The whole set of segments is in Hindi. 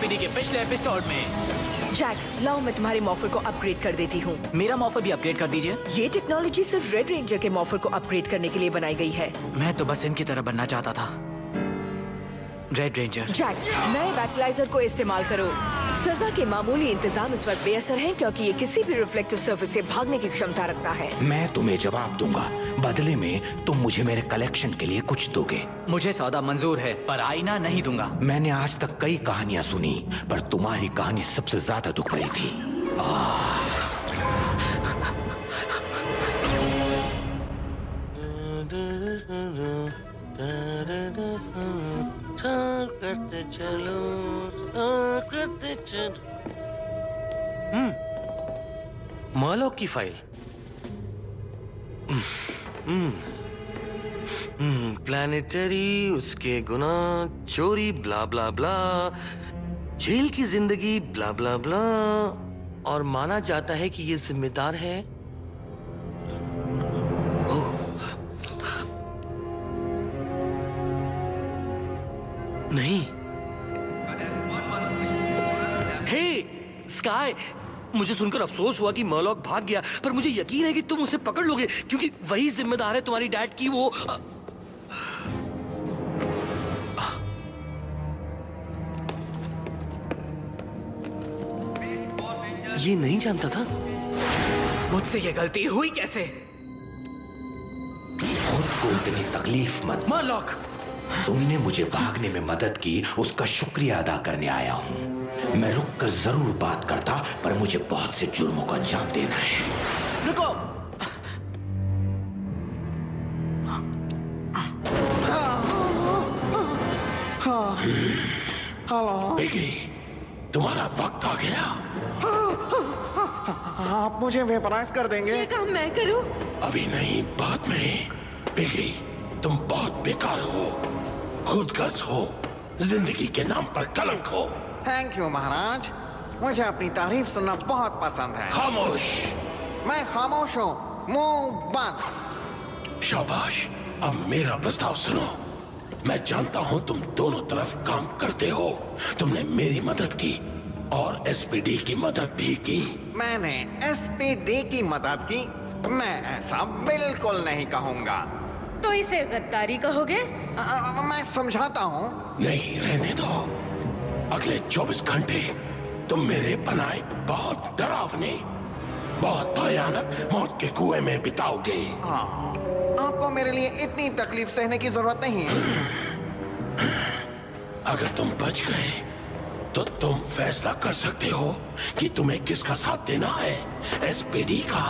एसपीडी के पिछले एपिसोड में। जैक, लाओ मैं तुम्हारे मॉर्फर को अपग्रेड कर देती हूँ। मेरा मॉर्फर भी अपग्रेड कर दीजिए। ये टेक्नोलॉजी सिर्फ रेड रेंजर के मॉर्फर को अपग्रेड करने के लिए बनाई गई है। मैं तो बस इनकी तरह बनना चाहता था, रेड रेंजर। जैक, नए बैटलाइजर को इस्तेमाल करो। सजा के मामूली इंतजाम इस वक्त बेअसर हैं क्योंकि ये किसी भी रिफ्लेक्टिव सर्फेस से भागने की क्षमता रखता है। मैं तुम्हें जवाब दूंगा, बदले में तुम मुझे मेरे कलेक्शन के लिए कुछ दोगे। मुझे सौदा मंजूर है पर आईना नहीं दूंगा। मैंने आज तक कई कहानियां सुनी पर तुम्हारी कहानी सबसे ज्यादा दुख भरी थी। करते चलो, करते चलो। मॉर्लॉक की फाइल। प्लानिटरी, उसके गुनाह, चोरी, ब्ला ब्ला ब्ला, जेल की जिंदगी, ब्ला ब्ला ब्ला, और माना जाता है कि ये जिम्मेदार है। नहीं। हे स्काई, मुझे सुनकर अफसोस हुआ कि मॉर्लॉक भाग गया, पर मुझे यकीन है कि तुम उसे पकड़ लोगे क्योंकि वही जिम्मेदार है तुम्हारी डैड की। वो ये नहीं जानता था। मुझसे ये गलती हुई कैसे? खुद को इतनी तकलीफ मत। मॉर्लॉक, तुमने मुझे भागने में मदद की, उसका शुक्रिया अदा करने आया हूँ। मैं रुककर जरूर बात करता, पर मुझे बहुत से जुर्मों को अंजाम देना है। रुको। हेलो बिगी, तुम्हारा वक्त आ गया। आप मुझे वेपराइज कर देंगे? ये काम मैं करूं? अभी नहीं, बाद में। बिगी, तुम बहुत बेकार हो, खुदगर्ज हो, जिंदगी के नाम पर कलंक हो। थैंक यू महाराज, मुझे अपनी तारीफ सुनना बहुत पसंद है। खामोश। मैं खामोश हूँ, मुंह बंद। शाबाश, अब मेरा प्रस्ताव सुनो। मैं जानता हूँ तुम दोनों तरफ काम करते हो। तुमने मेरी मदद की और एसपीडी की मदद भी की। मैंने एसपीडी की मदद की? मैं ऐसा बिल्कुल नहीं कहूँगा। तो इसे गद्दारी कहोगे? मैं समझाता हूँ। नहीं, रहने दो। अगले 24 घंटे तुम मेरे बनाए बहुत डरावने, बहुत भयानक मौत के कुएं में बिताओगे। हाँ, आपको मेरे लिए इतनी तकलीफ सहने की जरूरत नहीं है। अगर तुम बच गए तो तुम फैसला कर सकते हो कि तुम्हें किसका साथ देना है, एसपीडी का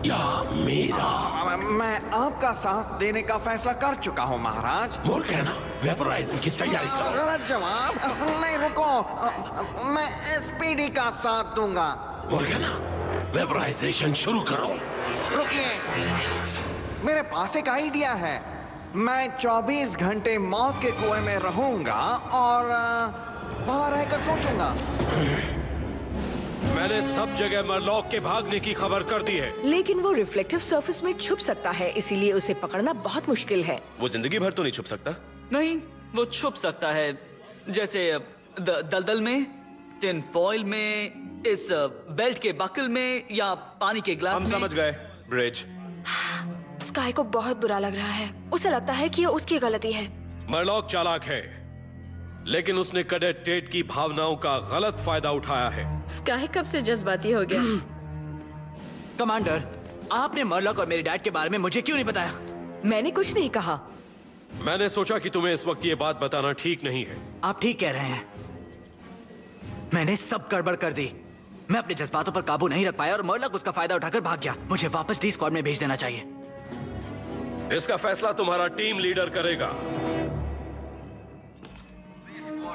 या मेरा। मैं आपका साथ देने का फैसला कर चुका हूँ महाराज। और कहना, वेपराइजिंग की तैयारी करो। गलत जवाब। नहीं, रुको, मैं एसपीडी का साथ दूंगा। और कहना, वेपराइजेशन शुरू करो। रुकिए, मेरे पास एक आइडिया है। मैं 24 घंटे मौत के कुएं में रहूंगा और बाहर रहकर सोचूंगा। मैंने सब जगह मॉर्लॉक के भागने की खबर कर दी है, लेकिन वो रिफ्लेक्टिव सरफेस में छुप सकता है, इसीलिए उसे पकड़ना बहुत मुश्किल है। वो जिंदगी भर तो नहीं छुप सकता। नहीं, वो छुप सकता है, जैसे दलदल में, टिन फॉइल में, इस बेल्ट के बकल में, या पानी के ग्लास में। हम समझ गए, ब्रिज। स्काई को बहुत बुरा लग रहा है। उसे लगता है कि ये उसकी गलती है। मॉर्लॉक चालाक है, लेकिन उसने कैडेट टेट की भावनाओं का गलत फायदा उठाया है। स्काई कब से जज्बाती हो गया? कमांडर, आपने मॉर्लॉक और मेरे डैड के बारे में मुझे क्यों नहीं बताया? मैंने कुछ नहीं कहा। मैंने सोचा कि तुम्हें इस वक्त ये बात बताना ठीक नहीं है। आप ठीक कह रहे हैं, मैंने सब गड़बड़ कर दी। मैं अपने जज्बातों पर काबू नहीं रख पाया और मॉर्लॉक उसका फायदा उठाकर भाग गया। मुझे वापस डी स्क्वाड में भेज देना चाहिए। इसका फैसला तुम्हारा टीम लीडर करेगा।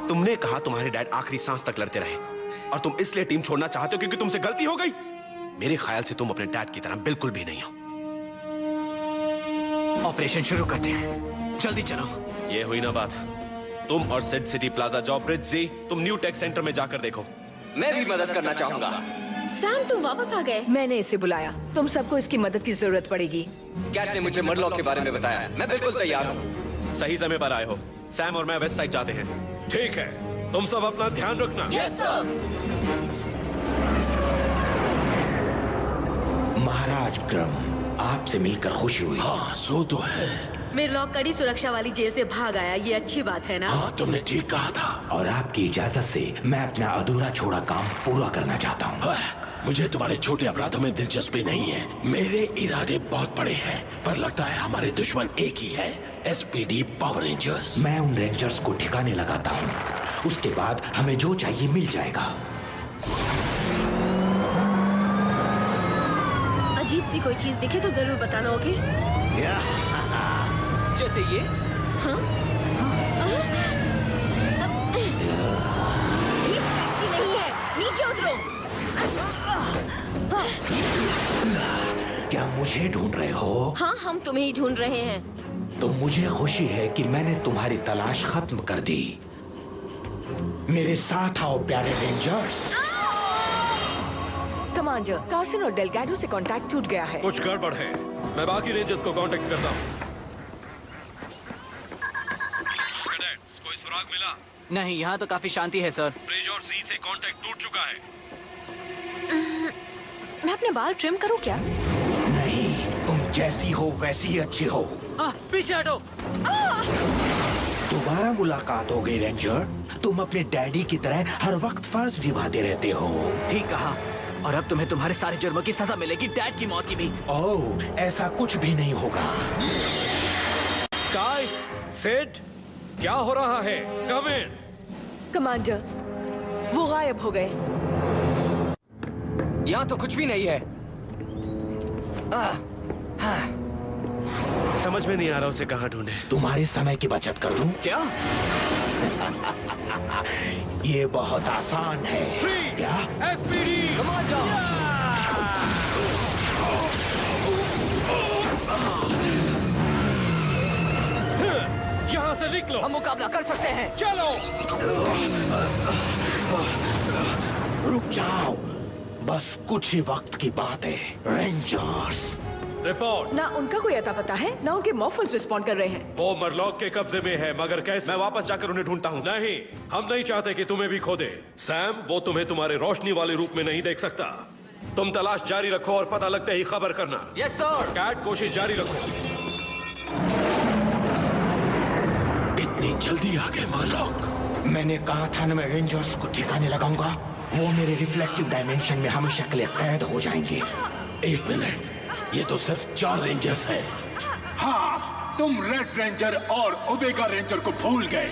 तुमने कहा तुम्हारे डैड आखिरी सांस तक लड़ते रहे और तुम इसलिए टीम छोड़ना चाहते हो क्योंकि तुमसे गलती हो गई। मेरे ख्याल से तुम अपने डैड की तरह बिल्कुल भी नहीं हो। ऑपरेशन शुरू करते हैं, जल्दी चलो। ये हुई ना बात। तुम और सिड सिटी प्लाजा जाओ। ब्रिज जी, तुम न्यू टेक सेंटर में जाकर देखो। मैं भी मदद करना चाहूंगा। सैम, तुम वापस आ गए। मैंने इसे बुलाया, तुम सबको इसकी मदद की जरूरत पड़ेगी। कैट ने मुझे मॉर्लॉक के बारे में बताया। मैं बिल्कुल तैयार हूँ। सही समय पर आए हो। सैम और मैं वेस्ट साइड जाते हैं। ठीक है, तुम सब अपना ध्यान रखना। Yes sir. महाराज क्रम, आपसे मिलकर खुशी हुई। हाँ, सो तो है। मिरलॉक कड़ी सुरक्षा वाली जेल से भाग आया, ये अच्छी बात है ना? हाँ, तुमने ठीक कहा था। और आपकी इजाजत से मैं अपना अधूरा छोड़ा काम पूरा करना चाहता हूँ। मुझे तुम्हारे छोटे अपराधों में दिलचस्पी नहीं है। मेरे इरादे बहुत बड़े हैं, पर लगता है हमारे दुश्मन एक ही है, एसपीडी पावर रेंजर्स। मैं उन रेंजर्स को ठिकाने लगाता हूँ, उसके बाद हमें जो चाहिए मिल जाएगा। अजीब सी कोई चीज दिखे तो जरूर बताना, ओके? जैसे ये। ये टैक्सी नहीं है, नीचे उतरो। क्या मुझे ढूंढ रहे हो? हाँ, हम तुम्हें ही ढूंढ रहे हैं। तो मुझे खुशी है कि मैंने तुम्हारी तलाश खत्म कर दी। मेरे साथ आओ प्यारे रेंजर्स। कमांडर, कार्सन और डेल्गाडो से कांटेक्ट टूट गया है। कुछ गड़बड़ है, मैं बाकी रेंजर्स को कांटेक्ट करता हूँ। कैडेट्स, कोई सुराग मिला? नहीं, यहाँ तो काफी शांति है सर। ब्रिज और जी से कांटेक्ट टूट चुका है। मैं अपने बाल ट्रिम करूं क्या? नहीं, तुम जैसी हो वैसी ही अच्छी हो। पीछे हटो। दोबारा मुलाकात हो गई रेंजर। तुम अपने डैडी की तरह हर वक्त फर्ज निभाते रहते हो। ठीक कहा। और अब तुम्हें तुम्हारे सारे जुर्मों की सजा मिलेगी, डैड की मौत की भी। ओह, ऐसा कुछ भी नहीं होगा। स्काई, सिड, क्या हो रहा है? कम इन। कमांडर, वो गायब हो गए। यहाँ तो कुछ भी नहीं है। समझ में नहीं आ रहा उसे कहाँ ढूंढे। तुम्हारे समय की बचत कर दूं? क्या? ये बहुत आसान है। क्या? एसपीडी यहाँ से निकलो। हम मुकाबला कर सकते हैं। चलो। रुक जाओ, बस कुछ ही वक्त की बात है। Rangers report. ना उनका कोई अता पता है, ना उनके मॉर्फर्स रिस्पॉन्ड कर रहे हैं। वो मरलॉक के कब्जे में है, मगर कैसे? मैं वापस जाकर उन्हें ढूंढता हूँ। नहीं, हम नहीं चाहते कि तुम्हें भी खो दे। सैम, वो तुम्हें तुम्हारे रोशनी वाले रूप में नहीं देख सकता। तुम तलाश जारी रखो और पता लगते ही खबर करना। Yes sir. कैट, कोशिश जारी रखो। इतनी जल्दी आ गए मरलॉक? मैंने कहा था ना, मैं रेंजर्स को ठिकाने लगाऊंगा। वो मेरे रिफ्लेक्टिव डायमेंशन में हमेशा के लिए कैद हो जाएंगे। एक मिनट, ये तो सिर्फ 4 रेंजर्स हैं। हाँ, तुम रेड रेंजर और ओवेगा रेंजर को भूल गए।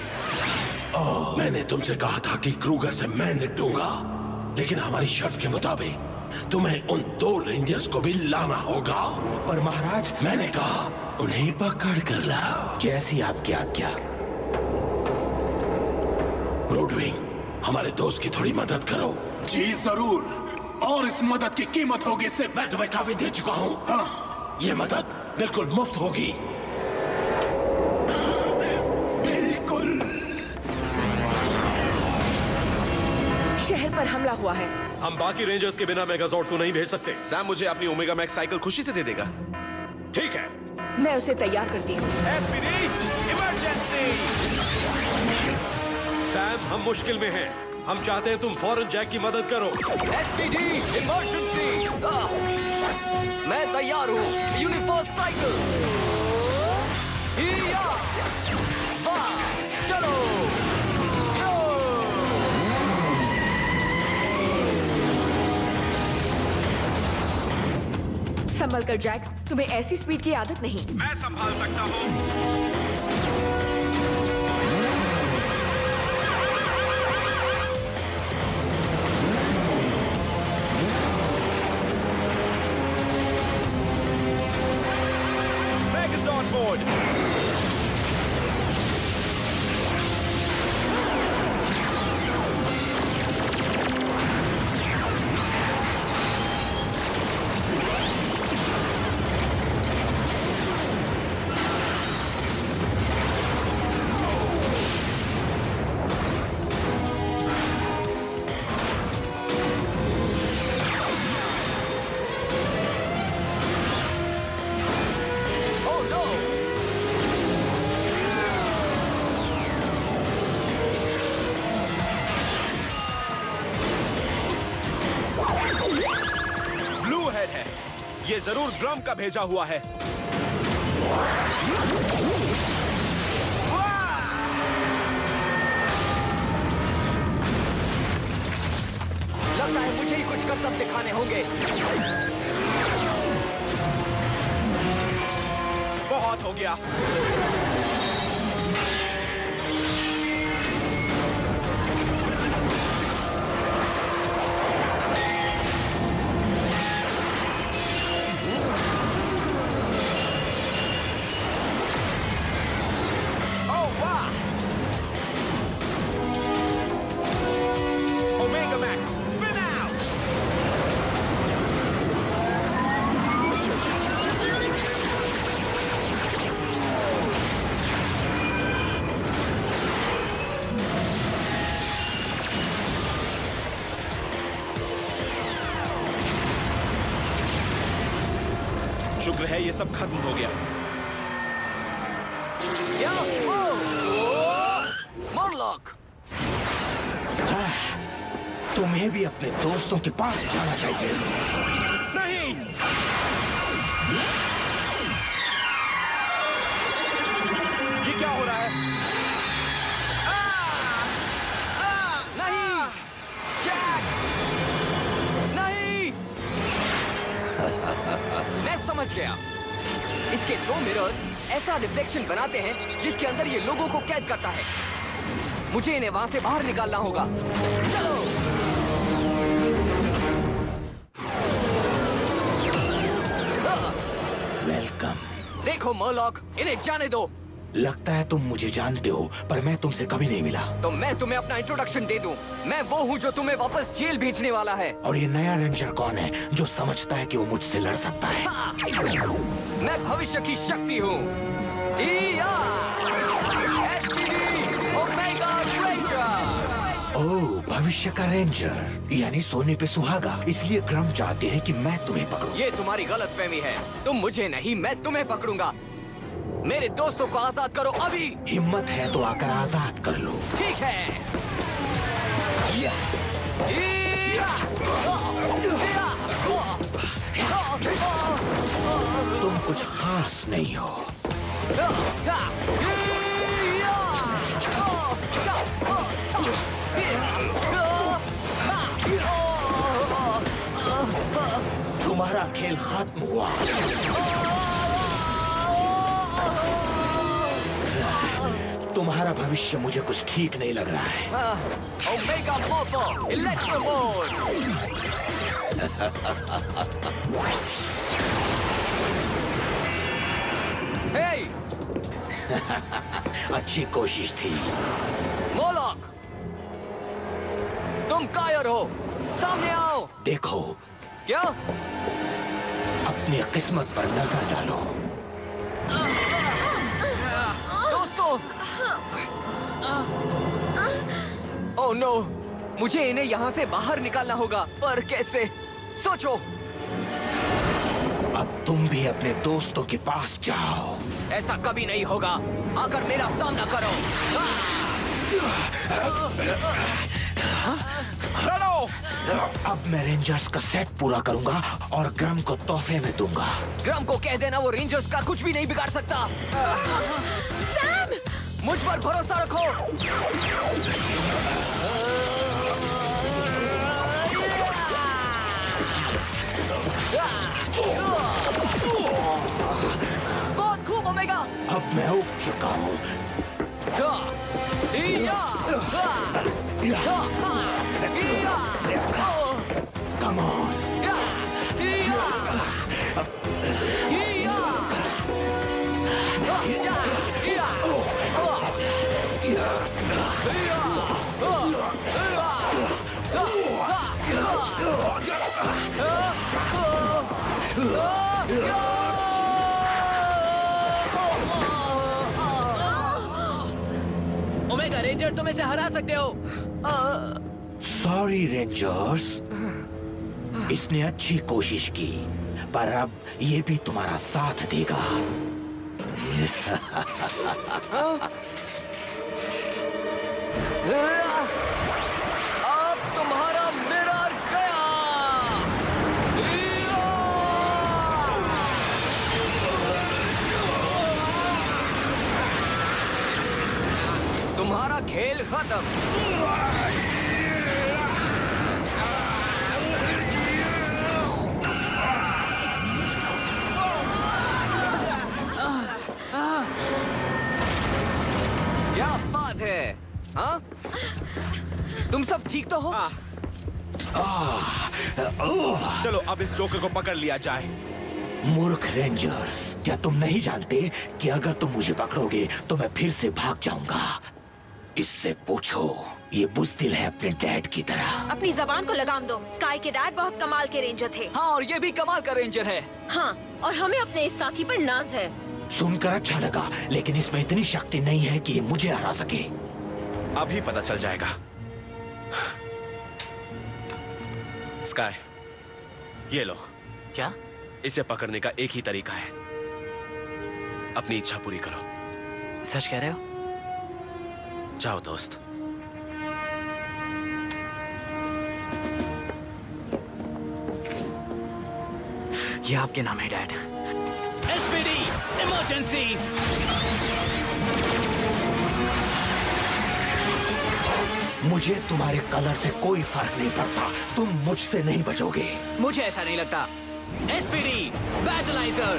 मैंने तुमसे कहा था कि क्रूगर से मैं निपटूंगा, लेकिन हमारी शर्त के मुताबिक तुम्हें उन 2 रेंजर्स को भी लाना होगा। पर महाराज, मैंने कहा उन्हें पकड़ कर लाओ। जैसी आपकी आज्ञा। ब्रॉडविंग, हमारे दोस्त की थोड़ी मदद करो। जी जरूर, और इस मदद की कीमत होगी सिर्फ। मैं तुम्हें काफी दे चुका हूँ। हाँ, ये मदद बिल्कुल मुफ्त होगी। बिल्कुल। शहर पर हमला हुआ है। हम बाकी रेंजर्स के बिना मेगाजॉर्ड को नहीं भेज सकते। सैम मुझे अपनी ओमेगा मैक्स साइकिल खुशी से दे देगा। ठीक है। मैं उसे तैयार करती हूँ। SPD emergency. सैम, हम मुश्किल में हैं। हम चाहते हैं तुम फौरन जैक की मदद करो। SPD emergency. मैं तैयार हूँ। यूनिफॉर्स साइकिल। हिया! वाह! चलो। संभल कर जैक, तुम्हें ऐसी स्पीड की आदत नहीं। मैं संभाल सकता हूँ। Megazord mode. ये जरूर ग्रम का भेजा हुआ है। लगता है मुझे ही कुछ करतब दिखाने होंगे। बहुत हो गया। शुक्र है ये सब खत्म हो गया। मॉर्लॉक, तुम्हें भी अपने दोस्तों के पास जाना चाहिए। नहीं, ये क्या हो रहा है? नहीं, जैक, नहीं। मैं समझ गया। इसके दो मिरर्स ऐसा रिफ्लेक्शन बनाते हैं जिसके अंदर ये लोगों को कैद करता है। मुझे इन्हें वहां से बाहर निकालना होगा। चलो। वेलकम। देखो मॉर्लॉक, इन्हें जाने दो। लगता है तुम मुझे जानते हो, पर मैं तुमसे कभी नहीं मिला। तो मैं तुम्हें अपना इंट्रोडक्शन दे दूं। मैं वो हूँ जो तुम्हें वापस जेल भेजने वाला है। और ये नया रेंजर कौन है जो समझता है कि वो मुझसे लड़ सकता है? हाँ। मैं भविष्य की शक्ति हूँ। ओह, भविष्य का रेंजर, यानी सोने पे सुहागा। इसलिए ग्रम चाहते हैं कि मैं तुम्हें पकड़ूं। ये तुम्हारी गलतफहमी है। तुम मुझे नहीं, मैं तुम्हें पकड़ूंगा। मेरे दोस्तों को आजाद करो अभी। हिम्मत है तो आकर आजाद कर लो। ठीक है। तुम कुछ खास नहीं हो। तुम्हारा खेल खत्म हुआ। तुम्हारा भविष्य मुझे कुछ ठीक नहीं लग रहा है। ओमेगा मोफो इलेक्ट्रो मोड। हे! अच्छी कोशिश थी। मॉर्लॉक, तुम कायर हो। सामने आओ। देखो। क्या? अपनी किस्मत पर नजर डालो। दोस्तों। ओह नो, मुझे इन्हें यहाँ से बाहर निकालना होगा, पर कैसे? सोचो। अब तुम भी अपने दोस्तों के पास जाओ। ऐसा कभी नहीं होगा। आकर मेरा सामना करो। लड़ो। अब मैं रेंजर्स का सेट पूरा करूंगा और ग्रम को तोहफे में दूंगा। ग्रम को कह देना वो रेंजर्स का कुछ भी नहीं बिगाड़ सकता। सैम! मुझ पर भरोसा रखो। बहुत खूब ओमेगा। अब मैं उग चुका हूँ। Come on. ओमेगा रेंजर, तुम इसे हरा सकते हो। सॉरी रेंजर्स, इसने अच्छी कोशिश की, पर अब ये भी तुम्हारा साथ देगा। अब तुम्हारा मिरर गया। खेल खत्म। क्या बात है? हाँ? तुम सब ठीक तो हो? चलो अब इस जोकर को पकड़ लिया जाए। मूर्ख रेंजर्स, क्या तुम नहीं जानते कि अगर तुम मुझे पकड़ोगे तो मैं फिर से भाग जाऊंगा? इससे पूछो, ये बुज़दिल है अपने डैड की तरह। अपनी जबान को लगाम दो। स्काई के डैड बहुत कमाल के रेंजर थे। हाँ, और ये भी कमाल का रेंजर है। हाँ, और हमें अपने इस साथी पर नाज है। सुनकर अच्छा लगा, लेकिन इसमें इतनी शक्ति नहीं है कि ये मुझे हरा सके। अभी पता चल जाएगा। स्काई, ये लो। क्या? इसे पकड़ने का एक ही तरीका है, अपनी इच्छा पूरी करो। सच कह रहे हो? जाओ दोस्त। ये आपके नाम है डैड। SPD emergency. मुझे तुम्हारे कलर से कोई फर्क नहीं पड़ता, तुम मुझसे नहीं बचोगे। मुझे ऐसा नहीं लगता। SPD battlizer.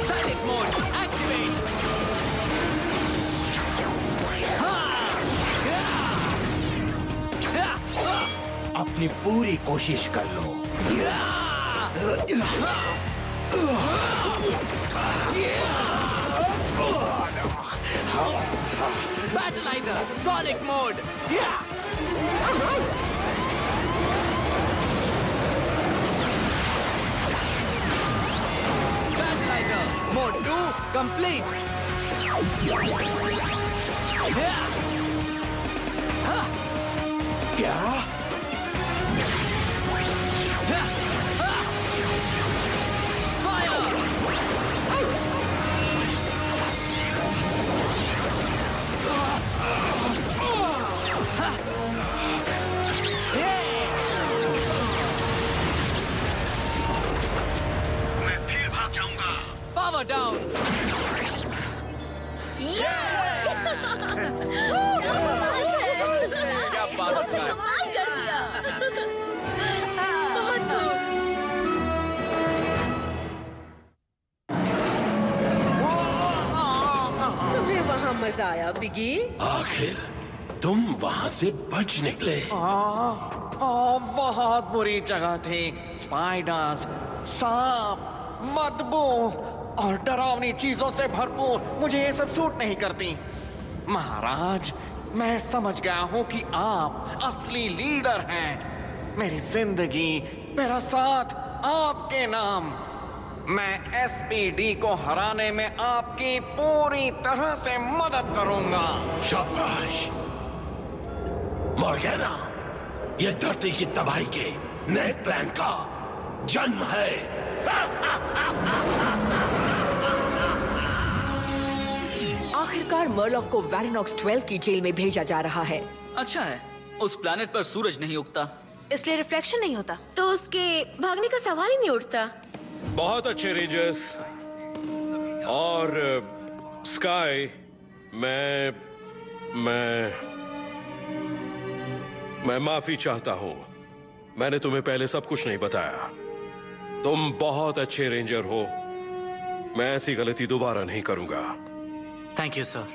Silent mode activate. अपनी पूरी कोशिश कर लो। Battlizer sonic mode. Battlizer mode 2 complete. क्या? मैं फिर भाग जाऊंगा। Power down. क्या बात है स्काई? कमाल कर दिया। तुम्हें वहाँ मजा आया बिगी? आखिर तुम वहां से बच निकले। बहुत बुरी जगह थी। स्पाइडर्स, सांप, बदबू और डरावनी चीजों से भरपूर। मुझे ये सब सूट नहीं करती। महाराज, मैं समझ गया हूँ कि आप असली लीडर हैं। मेरी जिंदगी, मेरा साथ आपके नाम। मैं SPD को हराने में आपकी पूरी तरह से मदद करूंगा। शाबाश मॉर्गेना, ये धरती की तबाही के नए प्लान का जन्म है। आखिरकार मर्लॉक को वेरिनॉक्स 12 की जेल में भेजा जा रहा है। अच्छा है, उस प्लैनेट पर सूरज नहीं उगता, इसलिए रिफ्लेक्शन नहीं होता। तो उसके भागने का सवाल ही नहीं उठता। बहुत अच्छे रेंजर्स। और स्काई, मैं माफी चाहता हूं। मैंने तुम्हें पहले सब कुछ नहीं बताया। तुम बहुत अच्छे रेंजर हो। मैं ऐसी गलती दोबारा नहीं करूंगा। Thank you sir.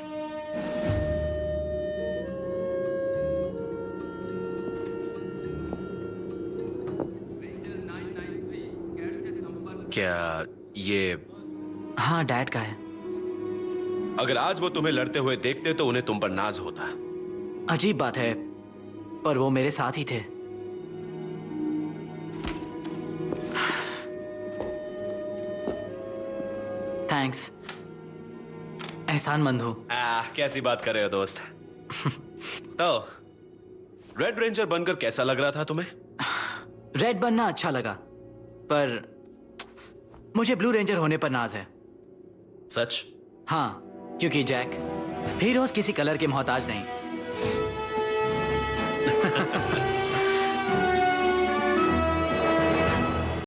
क्या ये? हाँ, डैड का है। अगर आज वो तुम्हें लड़ते हुए देखते तो उन्हें तुम पर नाज होता। अजीब बात है, पर वो मेरे साथ ही थे। थैंक्स, एहसानमंद हूँ। कैसी बात कर रहे हो दोस्त? तो रेड रेंजर बनकर कैसा लग रहा था तुम्हें? रेड बनना अच्छा लगा, पर मुझे ब्लू रेंजर होने पर नाज है। सच? हाँ, क्योंकि जैक, हीरोज किसी कलर के मोहताज नहीं।